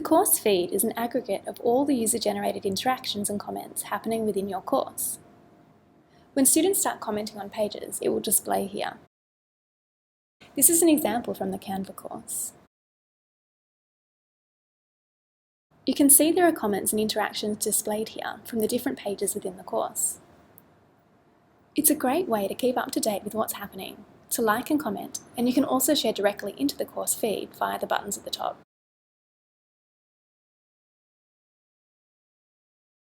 course feed is an aggregate of all the user-generated interactions and comments happening within your course. When students start commenting on pages, it will display here. This is an example from the Canva course. You can see there are comments and interactions displayed here from the different pages within the course. It's a great way to keep up to date with what's happening, to like and comment, and you can also share directly into the course feed via the buttons at the top.